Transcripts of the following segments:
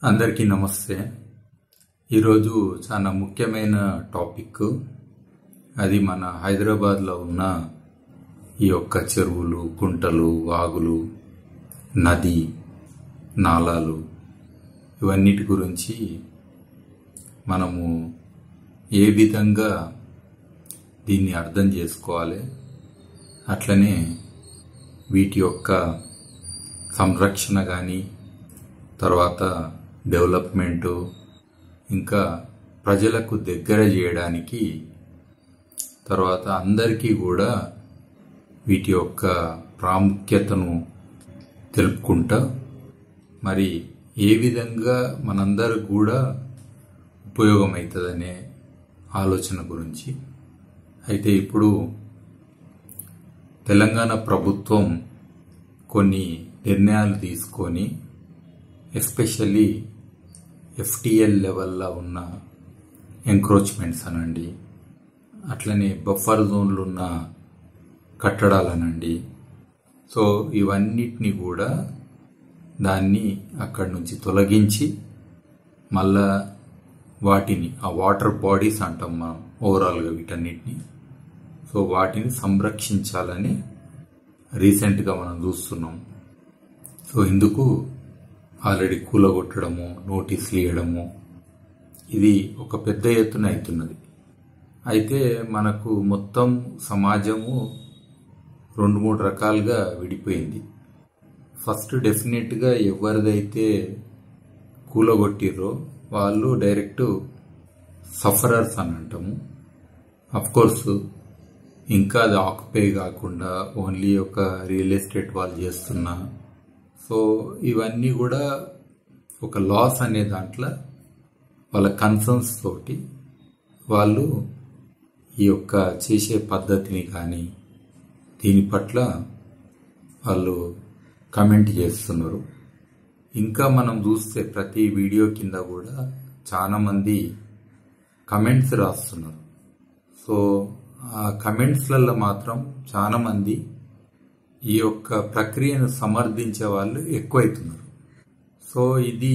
అందరికీ నమస్తే. ఈరోజు చాలా ముఖ్యమైన టాపిక్. అది మన హైదరాబాద్లో ఉన్న ఈ యొక్క చెరువులు, కుంటలు, వాగులు, నది, నాలాలు ఇవన్నిటి గురించి మనము ఏ విధంగా దీన్ని అర్థం చేసుకోవాలి, అట్లనే వీటి యొక్క సంరక్షణ కానీ, తర్వాత డెవలప్మెంటు, ఇంకా ప్రజలకు దగ్గర చేయడానికి, తర్వాత అందరికీ కూడా వీటి యొక్క ప్రాముఖ్యతను తెలుపుకుంటా మరి ఏ విధంగా మనందరికి కూడా ఉపయోగమవుతుందనే ఆలోచన గురించి. అయితే ఇప్పుడు తెలంగాణ ప్రభుత్వం కొన్ని నిర్ణయాలు తీసుకొని ఎస్పెషల్లీ FTL లెవెల్లో ఉన్న ఎంక్రోచ్మెంట్స్ అనండి, అట్లనే బఫర్ జోన్లు ఉన్న కట్టడాలనండి, సో ఇవన్నిటిని కూడా దాన్ని అక్కడి నుంచి తొలగించి మళ్ళా వాటిని ఆ వాటర్ బాడీస్ అంటాం మనం ఓవరాల్గా వీటన్నిటిని, సో వాటిని సంరక్షించాలని రీసెంట్గా మనం చూస్తున్నాం. సో ఇందుకు ఆల్రెడీ కూలగొట్టడము, నోటీసులు ఇవ్వడము, ఇది ఒక పెద్ద ఎత్తున అవుతున్నది. అయితే మనకు మొత్తం సమాజము 2-3 రకాలుగా విడిపోయింది. ఫస్ట్ డెఫినెట్గా ఎవరిదైతే కూలగొట్టిర్రో వాళ్ళు డైరెక్ట్ సఫరర్స్ అని అంటాము. అఫ్కోర్స్ ఇంకా అది ఆక్యుపై కాకుండా ఓన్లీ ఒక రియల్ ఎస్టేట్ వాళ్ళు చేస్తున్నా, సో ఇవన్నీ కూడా ఒక లాస్ అనే దాంట్లో వాళ్ళ కన్సర్న్స్ తోటి వాళ్ళు ఈ యొక్క చేసే పద్ధతిని కానీ దీని పట్ల వాళ్ళు కమెంట్ చేస్తున్నారు. ఇంకా మనం చూస్తే ప్రతి వీడియో కింద కూడా చాలామంది కమెంట్స్ రాస్తున్నారు. సో ఆ కమెంట్స్లలో మాత్రం చాలామంది ఈ యొక్క ప్రక్రియను సమర్థించే వాళ్ళు ఎక్కువైతున్నారు. సో ఇది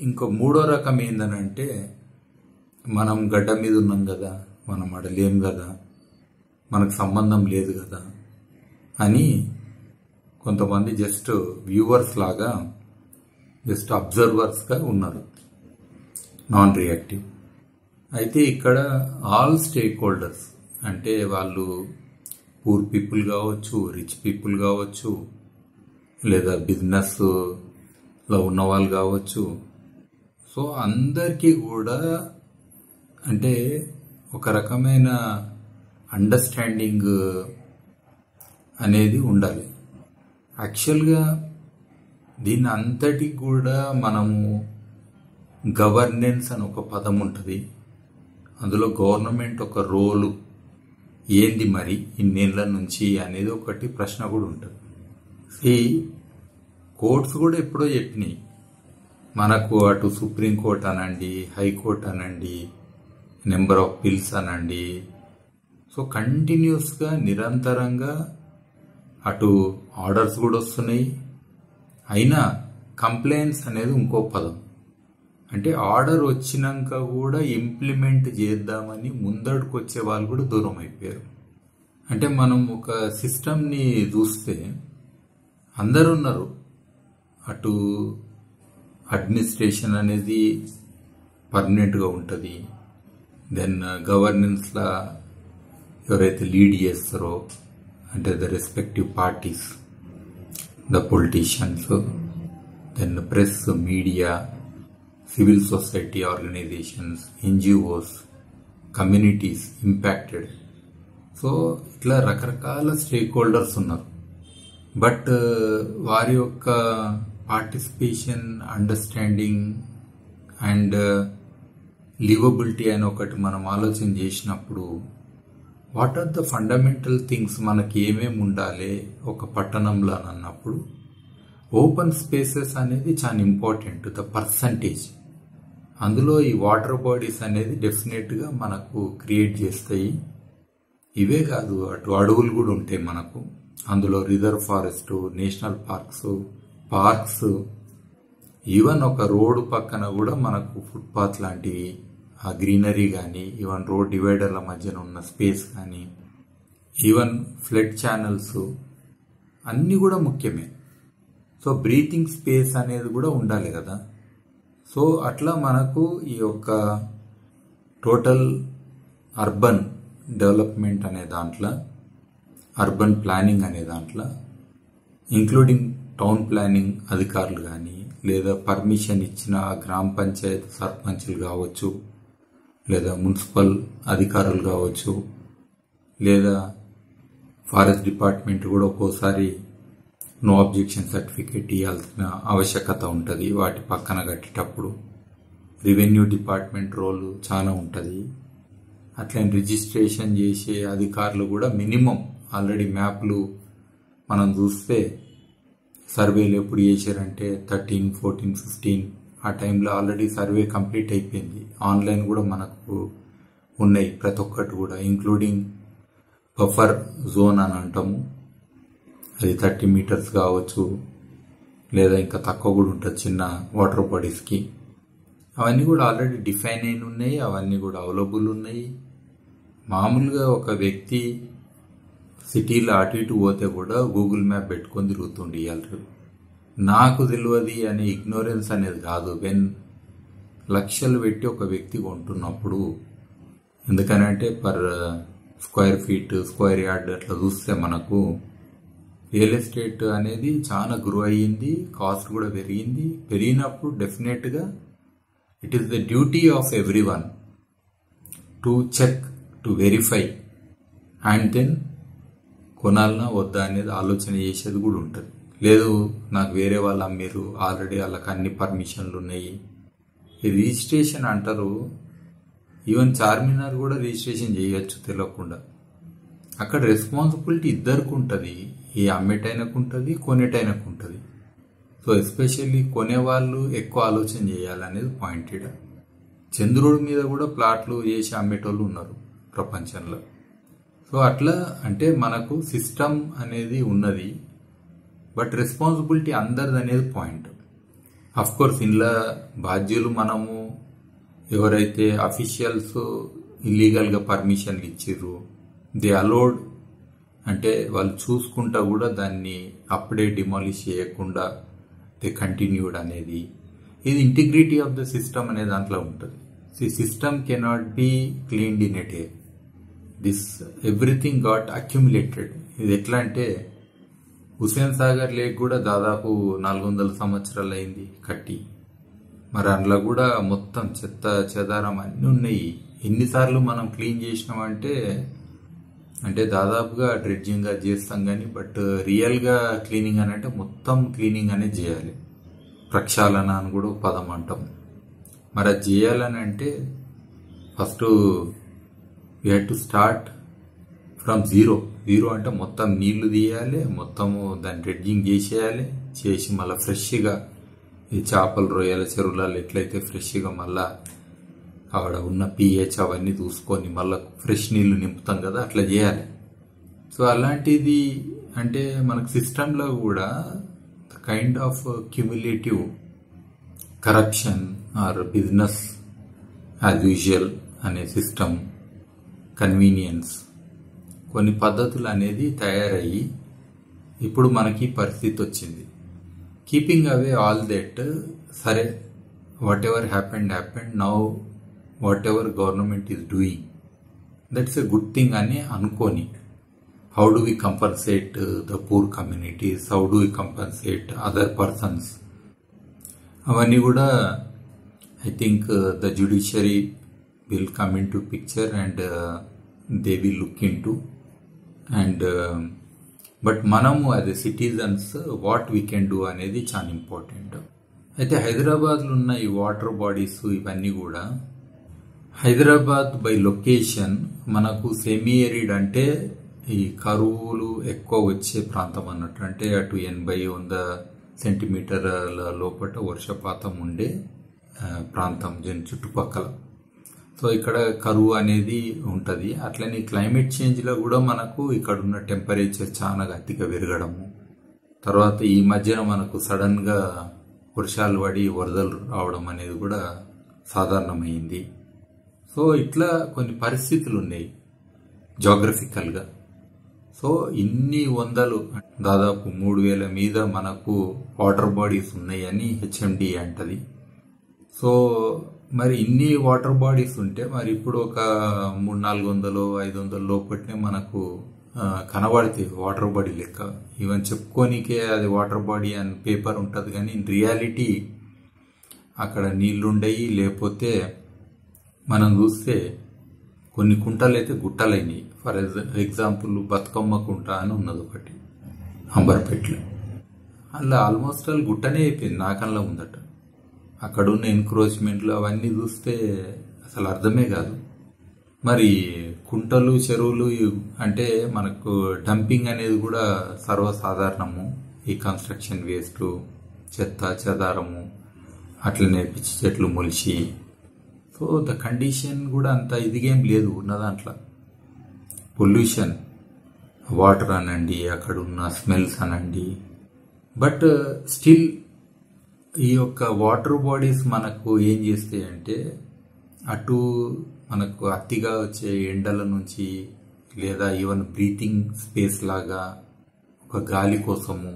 ఇంకో మూడో రకం ఏందనంటే, మనం గడ్డ మీద ఉన్నాం కదా, మనం అడలేం కదా, మనకు సంబంధం లేదు కదా అని కొంతమంది జస్ట్ వ్యూవర్స్ లాగా, జస్ట్ అబ్జర్వర్స్గా ఉన్నారు, నాన్ రియాక్టివ్. అయితే ఇక్కడ ఆల్ స్టేక్ హోల్డర్స్ అంటే వాళ్ళు పూర్ పీపుల్ కావచ్చు, రిచ్ పీపుల్ కావచ్చు, లేదా బిజినెస్లో ఉన్నవాళ్ళు కావచ్చు, సో అందరికీ కూడా అంటే ఒక రకమైన అండర్స్టాండింగ్ అనేది ఉండాలి. యాక్చువల్గా దీని అంతటికి కూడా మనము గవర్నెన్స్ అని ఒక పదం ఉంటుంది, అందులో గవర్నమెంట్ ఒక రోలు ఏంది మరి ఇన్నేళ్ల నుంచి అనేది ఒకటి ప్రశ్న కూడా ఉంటుంది. ఈ కోర్ట్స్ కూడా ఎప్పుడో చెప్పినాయి మనకు, అటు సుప్రీంకోర్టు అనండి, హైకోర్టు అనండి, నెంబర్ ఆఫ్ బిల్స్ అనండి, సో కంటిన్యూస్గా నిరంతరంగా అటు ఆర్డర్స్ కూడా వస్తున్నాయి. అయినా కంప్లైంట్స్ అనేది ఇంకో పదం. అంటే ఆర్డర్ వచ్చినాక కూడా ఇంప్లిమెంట్ చేద్దామని ముందడుకు వచ్చే వాళ్ళు కూడా దూరం అయిపోయారు. అంటే మనం ఒక సిస్టమ్ని చూస్తే అందరు ఉన్నారు, అటు అడ్మినిస్ట్రేషన్ అనేది పర్మనెంట్గా ఉంటుంది, దెన్ గవర్నెన్స్లా ఎవరైతే లీడ్ చేస్తారో అంటే the respective parties, the politicians, then press, media, civil society organisations, NGOs, communities impacted, so ఇట్లా రకరకాల స్టేక్ హోల్డర్స్ ఉన్నారు. బట్ వారి యొక్క పార్టిసిపేషన్, అండర్స్టాండింగ్ అండ్ లివబిలిటీ అని ఒకటి మనం ఆలోచన చేసినప్పుడు, what are the fundamental things, మనకి ఏమేమి ఉండాలి ఒక పట్టణంలో అన్నప్పుడు ఓపెన్ స్పేసెస్ అనేది చాలా ఇంపార్టెంట్. ద పర్సంటేజ్ అందులో ఈ వాటర్ బాడీస్ అనేది డెఫినెట్గా మనకు క్రియేట్ చేస్తాయి. ఇవే కాదు, అటు అడవులు కూడా ఉంటాయి మనకు, అందులో reserve forest, national parks even ఒక రోడ్డు పక్కన కూడా మనకు ఫుట్పాత్ లాంటివి, ఆ గ్రీనరీ కానీ, ఈవెన్ రోడ్ డివైడర్ల మధ్యన ఉన్న స్పేస్ కానీ, ఈవెన్ ఫ్లడ్ ఛానల్స్ అన్నీ కూడా ముఖ్యమే. సో బ్రీతింగ్ స్పేస్ అనేది కూడా ఉండాలి కదా. సో అట్లా మనకు ఈ యొక్క టోటల్ అర్బన్ డెవలప్మెంట్ అనే దాంట్లో, అర్బన్ ప్లానింగ్ అనే దాంట్లో, ఇంక్లూడింగ్ టౌన్ ప్లానింగ్ అధికారులు కానీ, లేదా పర్మిషన్ ఇచ్చిన గ్రామ పంచాయతీ సర్పంచులు కావచ్చు, లేదా మున్సిపల్ అధికారులు కావచ్చు, లేదా ఫారెస్ట్ డిపార్ట్మెంట్ కూడా ఒక్కోసారి నో అబ్జెక్షన్ సర్టిఫికేట్ ఇవ్వాల్సిన ఆవశ్యకత ఉంటుంది వాటి పక్కన కట్టేటప్పుడు. రెవెన్యూ డిపార్ట్మెంట్ రోల్ చాలా ఉంటుంది. అట్లనే రిజిస్ట్రేషన్ చేసే అధికారులు కూడా మినిమం ఆల్రెడీ మ్యాప్లు మనం చూస్తే సర్వేలు ఎప్పుడు చేశారంటే 13, 14, 15 ఆ టైంలో ఆల్రెడీ సర్వే కంప్లీట్ అయిపోయింది. ఆన్లైన్ కూడా మనకు ఉన్నాయి ప్రతి ఒక్కటి కూడా, ఇంక్లూడింగ్ బఫర్ జోన్ అని అంటాము, అది 30 మీటర్స్ కావచ్చు, లేదా ఇంకా తక్కువ కూడా ఉంటుంది చిన్న వాటర్ బాడీస్కి. అవన్నీ కూడా ఆల్రెడీ డిఫైన్ అయిన ఉన్నాయి, అవన్నీ కూడా అవైలబుల్ ఉన్నాయి. మామూలుగా ఒక వ్యక్తి సిటీలో అటు ఇటు పోతే కూడా గూగుల్ మ్యాప్ పెట్టుకొని తిరుగుతుండే. ఇవాళ నాకు తెలియదు అనే ఇగ్నోరెన్స్ అనేది కాదు. వెన్ లక్షలు పెట్టి ఒక వ్యక్తి కొంటున్నప్పుడు, ఎందుకనంటే per square feet, square yard అట్లా చూస్తే మనకు రియల్ ఎస్టేట్ అనేది చాలా గ్రో అయ్యింది, కాస్ట్ కూడా పెరిగింది. పెరిగినప్పుడు డెఫినెట్గా it is the duty of everyone to check, to verify, and then కొనాలన్నా వద్దా అనేది ఆలోచన చేసేది కూడా ఉంటుంది. లేదు నాకు వేరే వాళ్ళు అమ్మారు, ఆల్రెడీ వాళ్ళకి అన్ని పర్మిషన్లు ఉన్నాయి. ఈ రిజిస్ట్రేషన్ అంటారు, ఈవెన్ చార్మినార్ కూడా రిజిస్ట్రేషన్ చేయొచ్చు తెలియకుండా. అక్కడ రెస్పాన్సిబిలిటీ ఇద్దరికి ఉంటుంది, ఈ అమ్మేటైనకు ఉంటుంది, కొనేటైనకు ఉంటుంది. సో ఎస్పెషల్లీ కొనేవాళ్ళు ఎక్కువ ఆలోచన చేయాలనేది పాయింట్. ఇక్కడ చంద్రుడి మీద కూడా ప్లాట్లు చేసి అమ్మేటోళ్ళు ఉన్నారు ప్రపంచంలో. సో అట్లా అంటే మనకు సిస్టమ్ అనేది ఉన్నది, బట్ రెస్పాన్సిబిలిటీ అందరిది అనేది పాయింట్. అఫ్ కోర్స్ ఇందులో బాధ్యులు మనము, ఎవరైతే అఫీషియల్స్ ఇల్లీగల్గా పర్మిషన్లు ఇచ్చిర్రు, దే అలౌడ్ అంటే వాళ్ళు చూసుకుంటా కూడా దాన్ని అప్పుడే డిమాలిష్ చేయకుండా దే కంటిన్యూడ్ అనేది, ఇది ఇంటిగ్రిటీ ఆఫ్ ద సిస్టమ్ అనే దాంట్లో ఉంటుంది. System cannot be cleaned in a day. This everything got accumulated. ఇది ఎట్లా అంటే హుసేన్ సాగర్ లేక్ కూడా దాదాపు 400 సంవత్సరాలు అయింది కట్టి. మరి అందులో కూడా మొత్తం చెత్త చెదారం అన్నీ ఉన్నాయి. ఎన్నిసార్లు మనం క్లీన్ చేసినామంటే, అంటే దాదాపుగా డ్రెడ్జింగ్ అది చేస్తాం కానీ, బట్ రియల్గా క్లీనింగ్ అని అంటే మొత్తం క్లీనింగ్ అనేది చేయాలి. ప్రక్షాళన అని కూడా పదం అంటాం. మరి అది చేయాలని అంటే first we had to start from zero. అంటే మొత్తం నీళ్లు తీయాలి, మొత్తము దాన్ని డ్రెడ్జింగ్ చేసేయాలి, చేసి మళ్ళీ ఫ్రెష్గా ఈ చేపలు, రొయ్యల చెరువులలో ఎట్లయితే ఫ్రెష్గా మళ్ళా ఆవిడ ఉన్న pH అవన్నీ చూసుకొని మళ్ళీ ఫ్రెష్ నీళ్లు నింపుతాం కదా, అట్లా చేయాలి. సో అలాంటిది అంటే మనకు సిస్టంలో కూడా kind of cumulative corruption or business as usual అనే సిస్టమ్, కన్వీనియన్స్, కొన్ని పద్ధతులు అనేది తయారయ్యి ఇప్పుడు మనకి పరిస్థితి వచ్చింది. కీపింగ్ అవే ఆల్ దట్, సరే whatever happened now whatever government is doing, that's a good thing అని అనుకొని, how do we compensate the poor communities, how do we compensate other persons, అవన్నీ కూడా I think the judiciary will come into picture and they will look into, and but మనము as a citizens what we can do అనేది చాలా important. అయితే హైదరాబాద్లో ఉన్న ఈ water bodies ఇవన్నీ కూడా, హైదరాబాద్ బై లొకేషన్ మనకు సెమీ ఎరిడ్ అంటే ఈ కరువులు ఎక్కువ వచ్చే ప్రాంతం అన్నట్టు. అంటే అటు 80-100 సెంటీమీటర్ల లోపల వర్షపాతం ఉండే ప్రాంతం చుట్టుపక్కల. సో ఇక్కడ కరువు అనేది ఉంటుంది. అట్లనే క్లైమేట్ చేంజ్లో కూడా మనకు ఇక్కడ ఉన్న టెంపరేచర్ చాలా అతిగా పెరగడము, తర్వాత ఈ మధ్యన మనకు సడన్గా వర్షాలు పడి వరదలు రావడం అనేది కూడా సాధారణమైంది. సో ఇట్లా కొన్ని పరిస్థితులు ఉన్నాయి జాగ్రఫికల్గా. సో ఇన్ని వందలు, దాదాపు 3000 మీద మనకు వాటర్ బాడీస్ ఉన్నాయని హెచ్ఎండి అంటది. సో మరి ఇన్ని వాటర్ బాడీస్ ఉంటే మరి ఇప్పుడు ఒక 300-400 500 లోపట్నే మనకు కనబడుతుంది వాటర్ బాడీ లెక్క. ఈవెన్ చెప్పుకోనికే అది వాటర్ బాడీ అని పేపర్ ఉంటుంది, కానీ ఇన్ రియాలిటీ అక్కడ నీళ్లుండయి. లేకపోతే మనం చూస్తే కొన్ని కుంటలు అయితే గుట్టలైనవి. ఫర్ ఎగ్జాంపుల్ బతుకమ్మ కుంట అని ఉన్నది ఒకటి అంబర్పేటలో. అలా ఆల్మోస్ట్ ఆల్ గుట్టనే అయిపోయింది నాకల్లా ఉందట. అక్కడున్న ఎన్క్రోచ్మెంట్లు అవన్నీ చూస్తే అసలు అర్థమే కాదు. మరి కుంటలు చెరువులు అంటే మనకు డంపింగ్ అనేది కూడా సర్వసాధారణము. ఈ కన్స్ట్రక్షన్ వేస్ట్, చెత్త చెదారము, అట్లనే పిచ్చి చెట్లు మొలిచి. సో ద కండిషన్ కూడా అంత ఇదిగేం లేదు ఉన్న దాంట్లో. పొల్యూషన్, వాటర్ అనండి, అక్కడున్న స్మెల్స్ అనండి. బట్ స్టిల్ ఈ యొక్క వాటర్ బాడీస్ మనకు ఏం చేస్తాయంటే, అటు మనకు అతిగా వచ్చే ఎండల నుంచి, లేదా ఈవెన్ బ్రీతింగ్ స్పేస్ లాగా ఒక గాలి కోసము,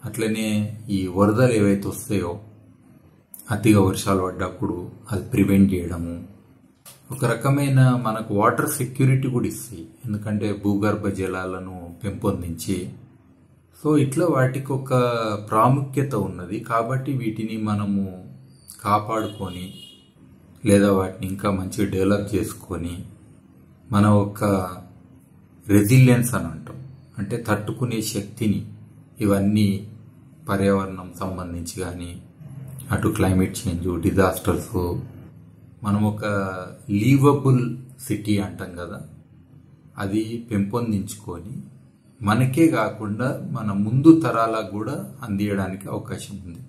అట్లనే ఈ వరదలు ఏవైతే వస్తాయో అతిగా వర్షాలు పడ్డప్పుడు అది ప్రివెంట్ చేయడము, ఒక రకమైన మనకు వాటర్ సెక్యూరిటీ కూడా ఇస్తాయి. ఎందుకంటే భూగర్భ జలాలను పెంపొందించి. సో ఇట్లా వాటికి ఒక ప్రాముఖ్యత ఉన్నది. కాబట్టి వీటిని మనము కాపాడుకొని, లేదా వాటిని ఇంకా మంచిగా డెవలప్ చేసుకొని, మన ఒక రెసిలియన్స్ అని అంటాం, అంటే తట్టుకునే శక్తిని, ఇవన్నీ పర్యావరణం సంబంధించి కానీ, అటు క్లైమేట్ చేంజ్, డిజాస్టర్స్, మనం ఒక లీవబుల్ సిటీ అంటాం కదా, అది పెంపొందించుకొని మనకే కాకుండా మన ముందు తరాలకు కూడా అందియడానికి అవకాశం ఉంది.